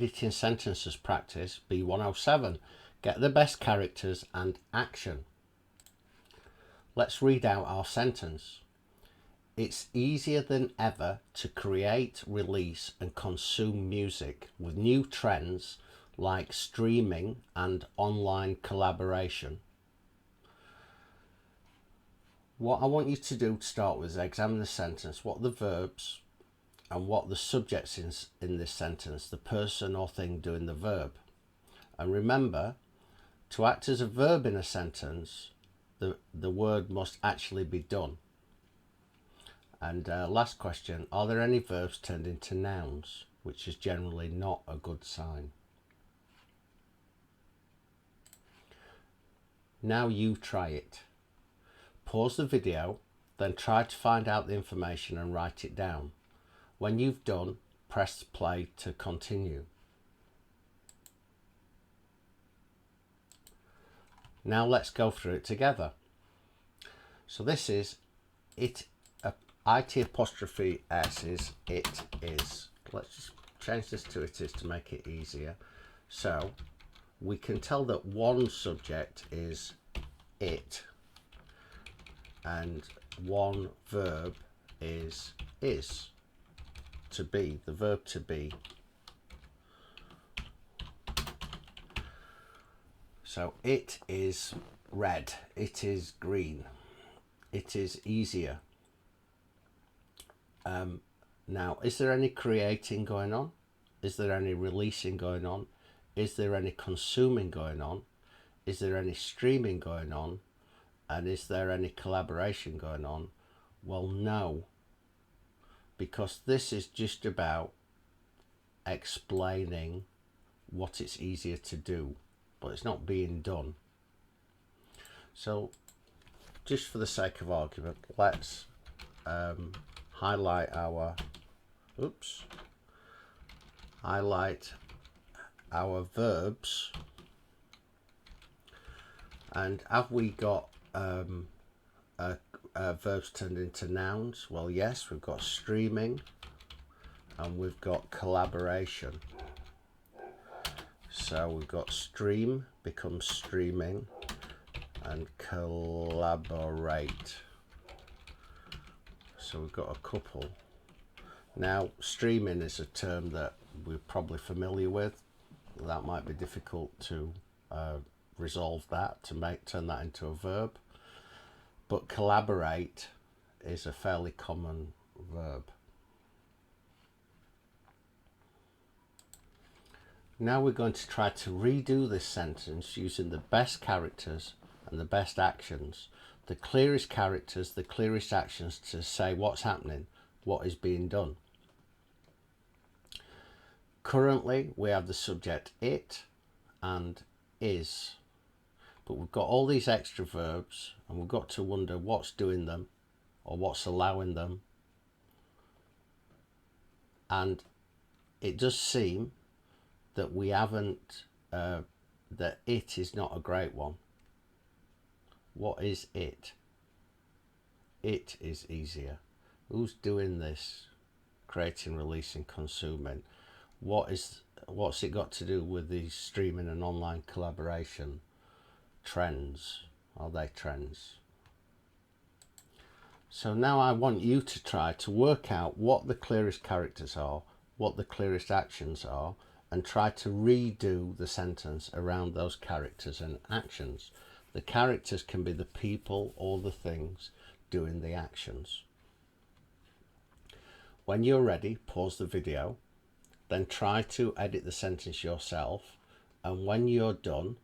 editing sentences practice B107. Get the best characters and action. Let's read out our sentence. It's easier than ever to create, release and consume music with new trends like streaming and online collaboration. What I want you to do to start with is examine the sentence, what the verbs and what the subjects in this sentence, the person or thing doing the verb. And remember, to act as a verb in a sentence, the word must actually be done. And last question, are there any verbs turned into nouns, which is generally not a good sign? Now you try it. Pause the video, then try to find out the information and write it down. When you've done, press play to continue. Now let's go through it together. So this is it, IT apostrophe S is it is. Let's just change this to it is to make it easier. So we can tell that one subject is it and one verb is to be, the verb to be. So it is red, it is green, it is easier. Now, is there any creating going on? Is there any releasing going on? Is there any consuming going on? Is there any streaming going on? And is there any collaboration going on? Well, no, because this is just about explaining what it's easier to do, but it's not being done. So just for the sake of argument, let's highlight our verbs. And have we got verbs turned into nouns? Well, yes, we've got streaming and we've got collaboration. So we've got stream becomes streaming and collaborate. So we've got a couple. Now, streaming is a term that we're probably familiar with. That might be difficult to resolve that, to turn that into a verb. But collaborate is a fairly common verb. Now we're going to try to redo this sentence using the best characters and the best actions. The clearest characters, the clearest actions to say what's happening, what is being done. Currently, we have the subject it and is. But we've got all these extra verbs and we've got to wonder what's doing them or what's allowing them. And it does seem that we haven't, that it is not a great one. What is it? It is easier. Who's doing this? Creating, releasing, consuming. What's it got to do with the streaming and online collaboration? Trends. Are they trends? So now I want you to try to work out what the clearest characters are, what the clearest actions are, and try to redo the sentence around those characters and actions. The characters can be the people or the things doing the actions. When you're ready, pause the video, then try to edit the sentence yourself, and when you're done,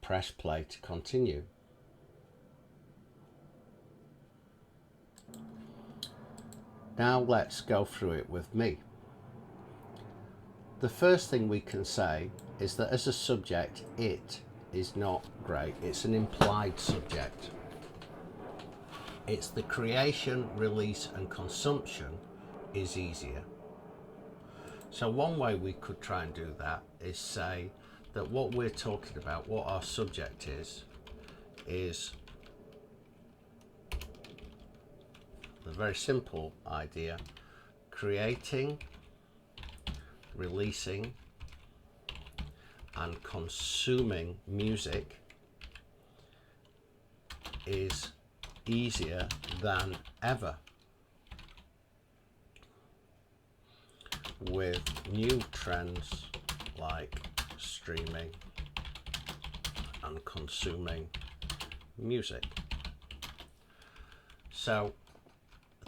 press play to continue. Now let's go through it with me. The first thing we can say is that as a subject, it is not great. It's an implied subject. It's the creation, release and consumption is easier. So one way we could try and do that is say that what we're talking about, what our subject is a very simple idea: creating, releasing and consuming music is easier than ever with new trends like streaming and consuming music. So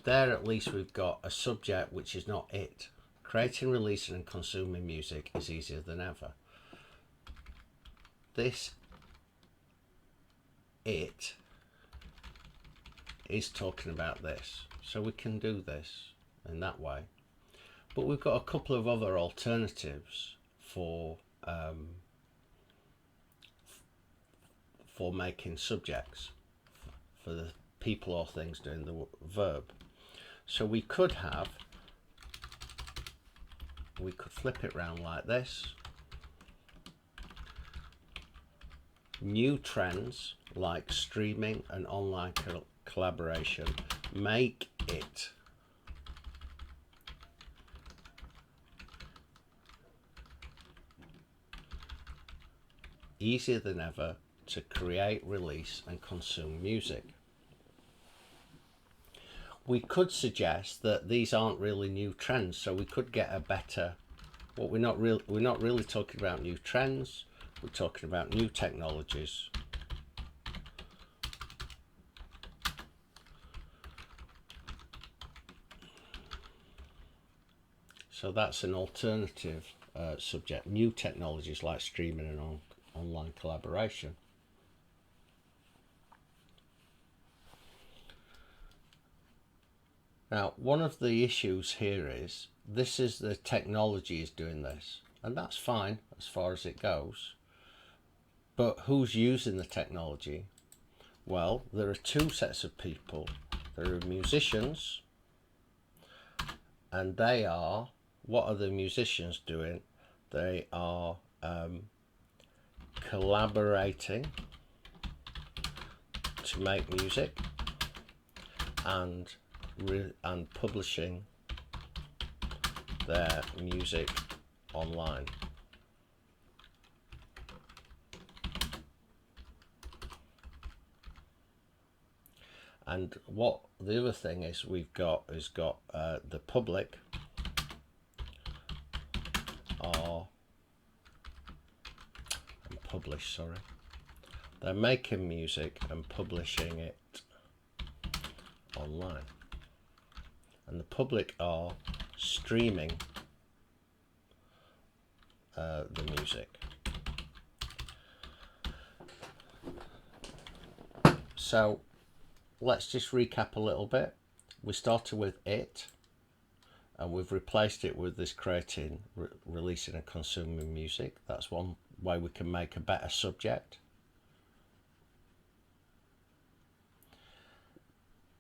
there at least we've got a subject which is not it. Creating, releasing and consuming music is easier than ever. This it is talking about this. So we can do this in that way. But we've got a couple of other alternatives for making subjects for the people or things doing the verb. So we could flip it around like this. New trends like streaming and online collaboration make it easier than ever to create, release and consume music. We could suggest that these aren't really new trends, so we could get a better, we're not really talking about new trends, we're talking about new technologies. So that's an alternative subject, new technologies like streaming and online collaboration. Now, one of the issues here is this is the technology is doing this, and that's fine as far as it goes. But who's using the technology? Well, there are two sets of people. There are musicians, and they are, what are the musicians doing? They are collaborating to make music and publishing their music online. And what the other thing is we've got the public are they're making music and publishing it online, and the public are streaming the music. So let's just recap a little bit. We started with it, and we've replaced it with this creating, releasing and consuming music. That's one way we can make a better subject.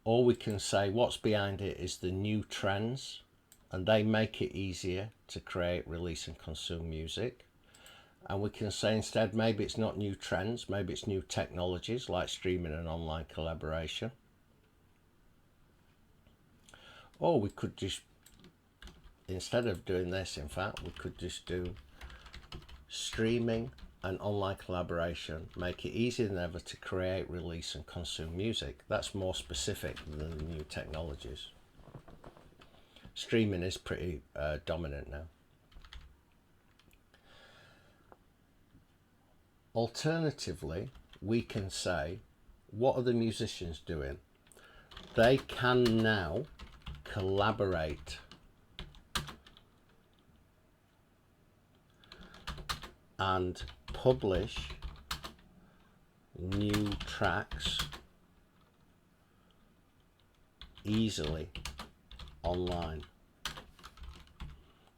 Or we can say what's behind it is the new trends, and they make it easier to create, release and consume music. And we can say instead maybe it's not new trends, maybe it's new technologies like streaming and online collaboration. Or we could just, instead of doing this, in fact, we could just do streaming and online collaboration make it easier than ever to create, release and consume music. That's more specific than the new technologies. Streaming is pretty dominant now. Alternatively, we can say, what are the musicians doing? They can now collaborate and publish new tracks easily online.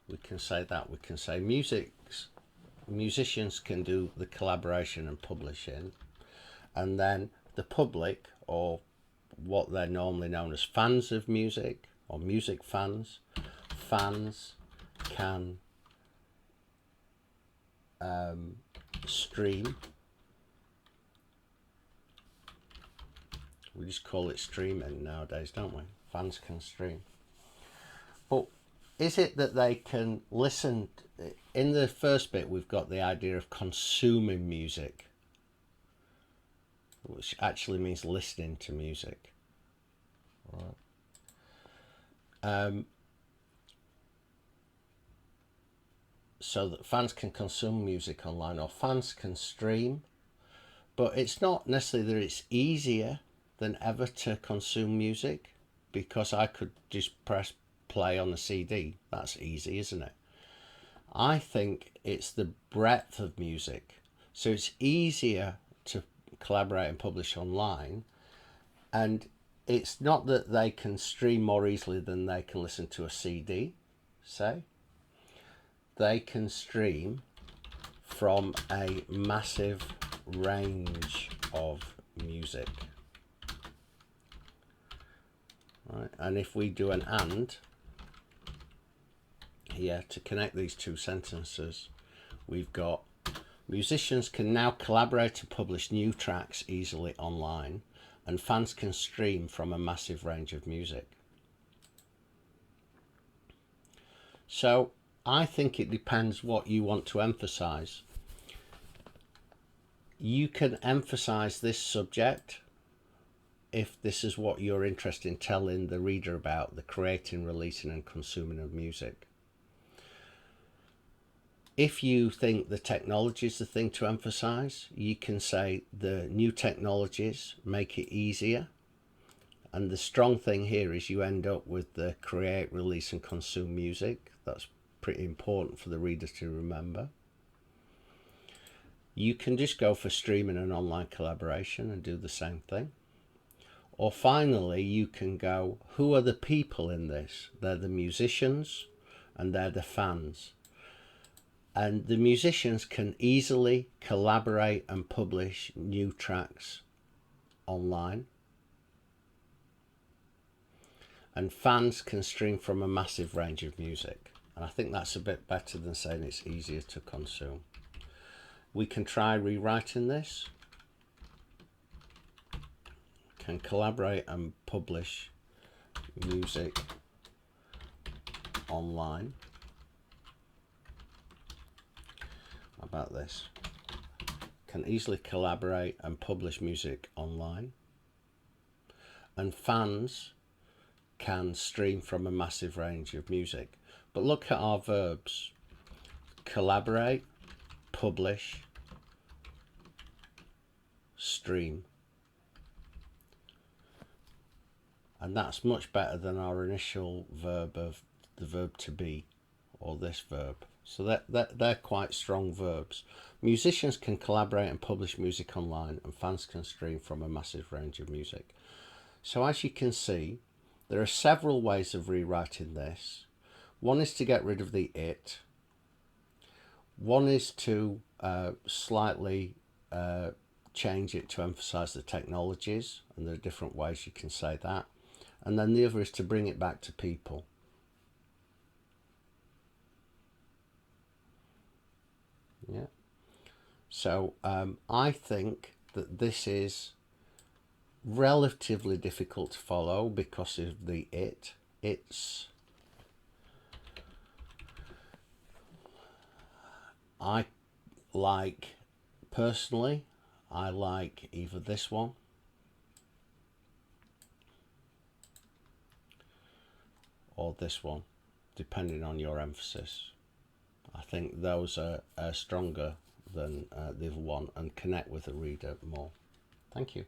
We can say that. We can say musicians can do the collaboration and publishing, and then the public, or what they're normally known as fans of music or music fans, can stream. We just call it streaming nowadays, don't we? Fans can stream. But is it that they can listen? In the first bit, we've got the idea of consuming music, which actually means listening to music. Right. So that fans can consume music online, or fans can stream, but it's not necessarily that it's easier than ever to consume music, because I could just press play on the CD. That's easy, isn't it? I think it's the breadth of music. So it's easier to collaborate and publish online, and it's not that they can stream more easily than they can listen to a CD, say. They can stream from a massive range of music. Right? And if we do an and here to connect these two sentences, we've got musicians can now collaborate to publish new tracks easily online, and fans can stream from a massive range of music. So I think it depends what you want to emphasize. You can emphasize this subject if this is what you're interested in telling the reader about, the creating, releasing and consuming of music. If you think the technology is the thing to emphasize, you can say the new technologies make it easier. And the strong thing here is you end up with the create, release and consume music. That's pretty important for the reader to remember. You can just go for streaming and online collaboration and do the same thing. Or finally, you can go, who are the people in this? They're the musicians and they're the fans. And the musicians can easily collaborate and publish new tracks online. And fans can stream from a massive range of music. And I think that's a bit better than saying it's easier to consume. We can try rewriting this. Can collaborate and publish music online. How about this? Can easily collaborate and publish music online. And fans can stream from a massive range of music. But look at our verbs. Collaborate, publish, stream. And that's much better than our initial verb of the verb to be, or this verb. So they're quite strong verbs. Musicians can collaborate and publish music online, and fans can stream from a massive range of music. So as you can see, there are several ways of rewriting this. One is to get rid of the it. One is to slightly change it to emphasize the technologies, and there are different ways you can say that. And then the other is to bring it back to people. Yeah. So I think that this is relatively difficult to follow because of the it. I like, personally, I like either this one or this one, depending on your emphasis. I think those are stronger than the other one and connect with the reader more. Thank you.